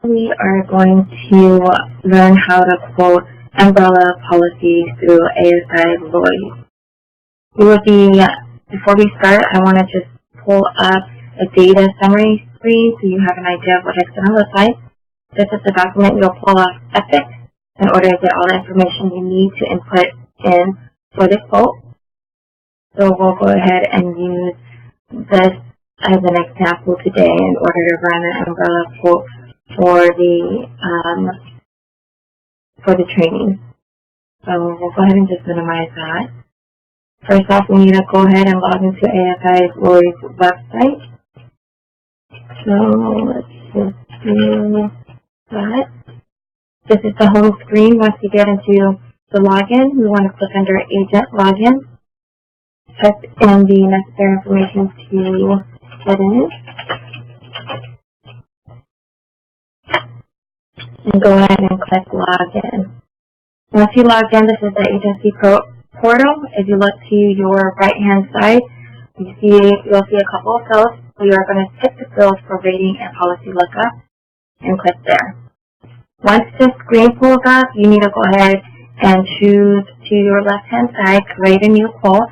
We are going to learn how to quote umbrella policies through ASI Lloyd. Before we start, I want to just pull up a data summary screen so you have an idea of what it's going to look like. This is the document you'll pull off Epic in order to get all the information you need to input in for the quote. So we'll go ahead and use this as an example today in order to run an umbrella quote for the training. So we'll go ahead and just minimize that. First off, we need to go ahead and log into ASI Lloyd's website. So let's just do that. This is the home screen. Once you get into the login, we want to click under Agent Login. Type in the necessary information to get in. And go ahead and click Login. Once you log in, this is the agency portal. If you look to your right-hand side, you'll see a couple of fields. So you are going to tick the fields for rating and policy lookup and click there. Once this screen pulls up, you need to go ahead and choose to your left-hand side, create a new quote.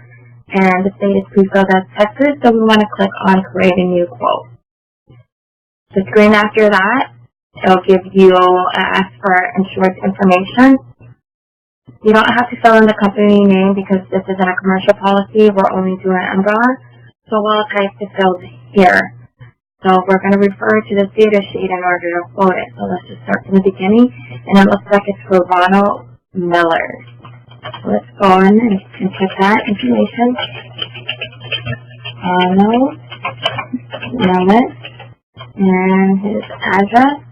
And the state is pre-filled as Texas, so we want to click on create a new quote. The screen after that, it'll give you ask for insurance information. You don't have to fill in the company name because this isn't a commercial policy. We're only doing umbrella. So we'll type the field here. So we're going to refer to this data sheet in order to quote it. So let's just start from the beginning. And it looks like it's for Ronald Miller. So let's go in and put that information. Ronald Miller. And his address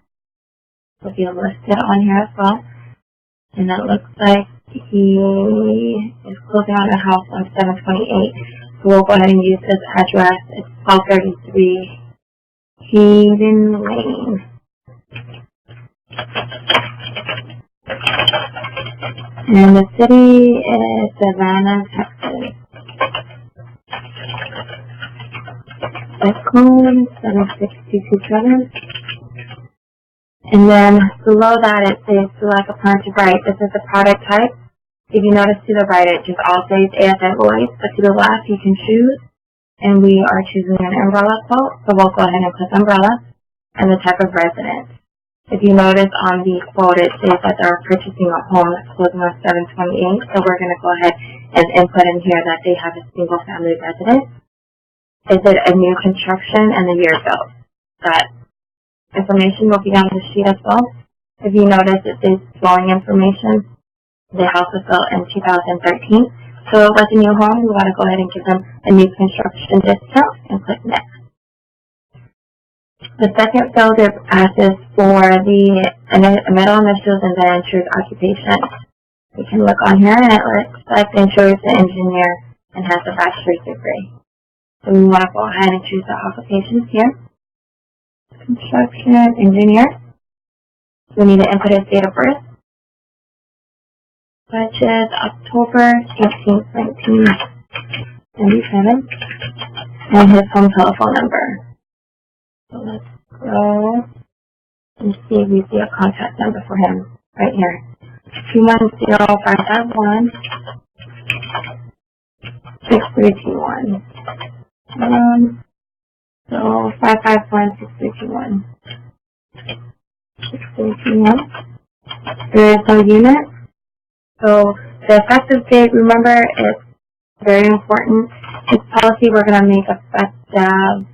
will be listed on here as well. And it looks like he is closing on a house on 728. So we'll go ahead and use this address. It's 1233 Hayden Lane. And the city is Savannah, Texas. Zip code 76227. And then below that it says select a plan to write. This is the product type. If you notice to the right, it just all says ASI Lloyd, but to the left you can choose. And we are choosing an umbrella quote, so we'll go ahead and click umbrella and the type of residence. If you notice on the quote, it says that they're purchasing a home that's closing on 728, so we're going to go ahead and input in here that they have a single family residence. Is it a new construction and the year built? That information will be on the sheet as well. If you notice, it says dwelling information. The house was built in 2013. So with a new home, we want to go ahead and give them a new construction discount and click next. The second field asks for the middle initials and the insured occupation. We can look on here and it looks like the insured is an engineer and has a bachelor's degree. So we want to go ahead and choose the occupations here. Construction engineer. We need to input his date of birth, which is October 18th, 1997, and his home telephone number. So let's go and see if we see a contact number for him right here. 210-551-6321. So 551-6321. 6321. There is no unit. So the effective date, remember, it's very important. This policy we're going to make effective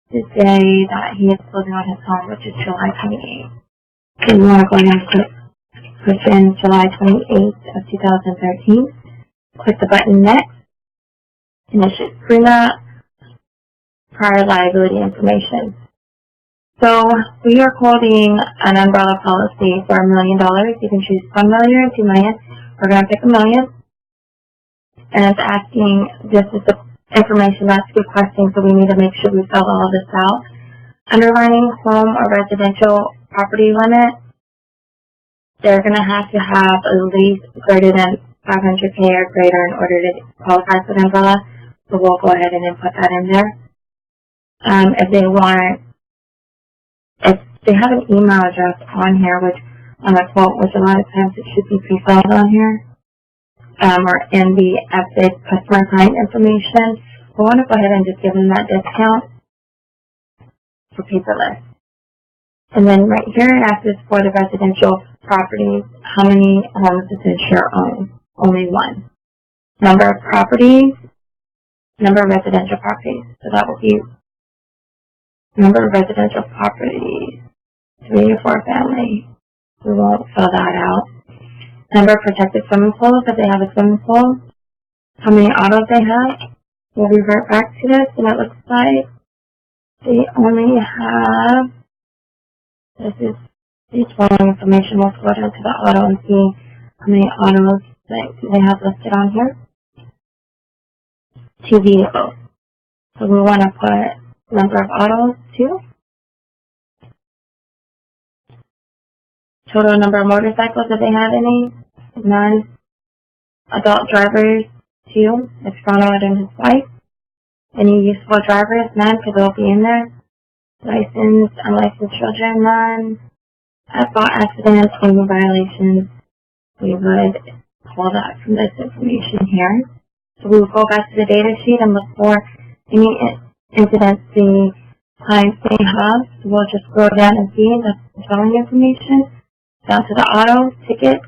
the day that he is closing on his home, which is July 28th. So you want to go ahead and push in July 28th of 2013. Click the button next, and it should bring up prior liability information. So we are quoting an umbrella policy for $1 million. You can choose $1 million or $2 million. We're going to pick $1 million. And it's asking, this is the information that's requesting, so we need to make sure we fill all of this out. Underlining home or residential property limit, they're going to have a lease greater than 500K or greater in order to qualify for the umbrella. So we'll go ahead and input that in there. If they have an email address on here, which on the quote, which a lot of times it should be pre-filled on here, or in the ASI customer client information. We want to go ahead and just give them that discount for paperless. And then right here it asks us for the residential properties, how many homes does the insurer own? Only one. Number of properties, number of residential properties. So that will be number of residential properties, 3 or 4 family. We won't fill that out. Number of protected swimming pools, if they have a swimming pool. How many autos they have. We'll revert back to this, and it looks like they only have, this is the following information. We'll go down to the auto and see how many autos that they have listed on here. 2 vehicles. So we want to put number of autos, 2. Total number of motorcycles, if they have any, none. Adult drivers, 2. It's Ronald and his wife. Any useful drivers, none, because they'll be in there. Licensed, unlicensed children, none. At-fault accidents, legal violations, we would pull that from this information here. So we will go back to the data sheet and look for any incidents the clients may have. So we'll just scroll down and see the towing information. Down to the auto ticket,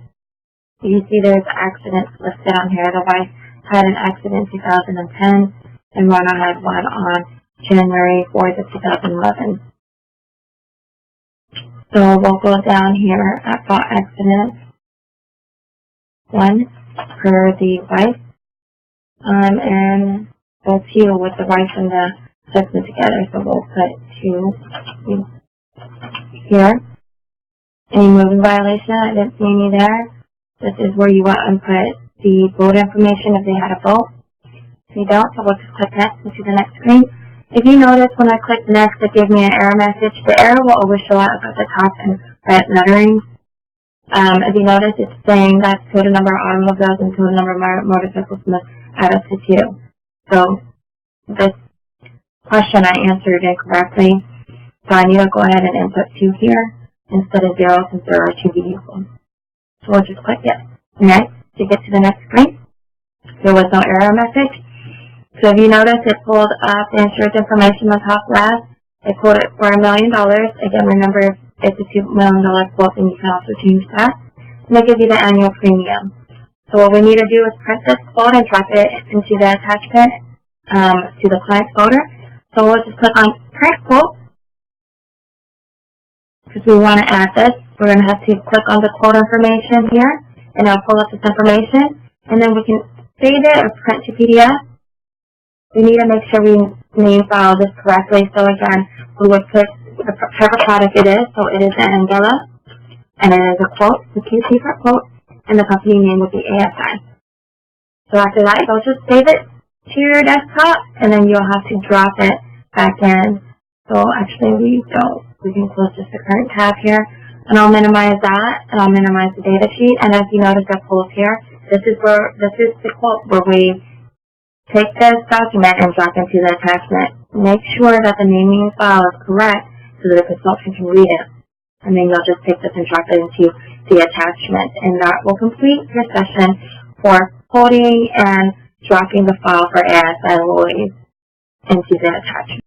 you see there's accidents listed on here. The wife had an accident in 2010, and Rona had one on January 4th of 2011. So we'll go down here at fault accidents, 1 for the wife, and we'll 2 with the wife and the husband together. So we'll put 2 here. Any moving violation? I didn't see any there. This is where you want to input the boat information if they had a boat. If you don't, so we'll just click next and see the next screen. If you notice when I click next, it gives me an error message. The error will always show up at the top in red lettering. If you notice, it's saying that total number of automobiles and total number of motorcycles must add up to 2. So this question I answered incorrectly. So I need to go ahead and input 2 here instead of 0 since there are 2 vehicles. So we'll just click yes. Next, to get to the next screen, there was no error message. So if you notice, it pulled up the insurance information on top left. It quoted for $1 million. Again, remember, if it's a $2 million quote, then you can also change that. And they give you the annual premium. So what we need to do is print this quote and drop it into the attachment to the client's folder. So we'll just click on print quote, because we want to add this. We're going to have to click on the quote information here, and it'll pull up this information, and then we can save it or print to PDF. We need to make sure we name file this correctly. So again, we would put the type of product it is. So it is an Angela, and it is a quote, the QC for quote, and the company name would be ASI. So after that, you'll just save it to your desktop, and then you'll have to drop it back in. So actually, we don't. We can close just the current tab here, and I'll minimize that, and I'll minimize the data sheet. And as you notice, that pulls here. This is the quote where we take this document and drop into the attachment. Make sure that the naming file is correct so that the consultant can read it. And then you'll just take this and drop it into the attachment. And that will complete your session for quoting and dropping the file for ASI Lloyd into the attachment.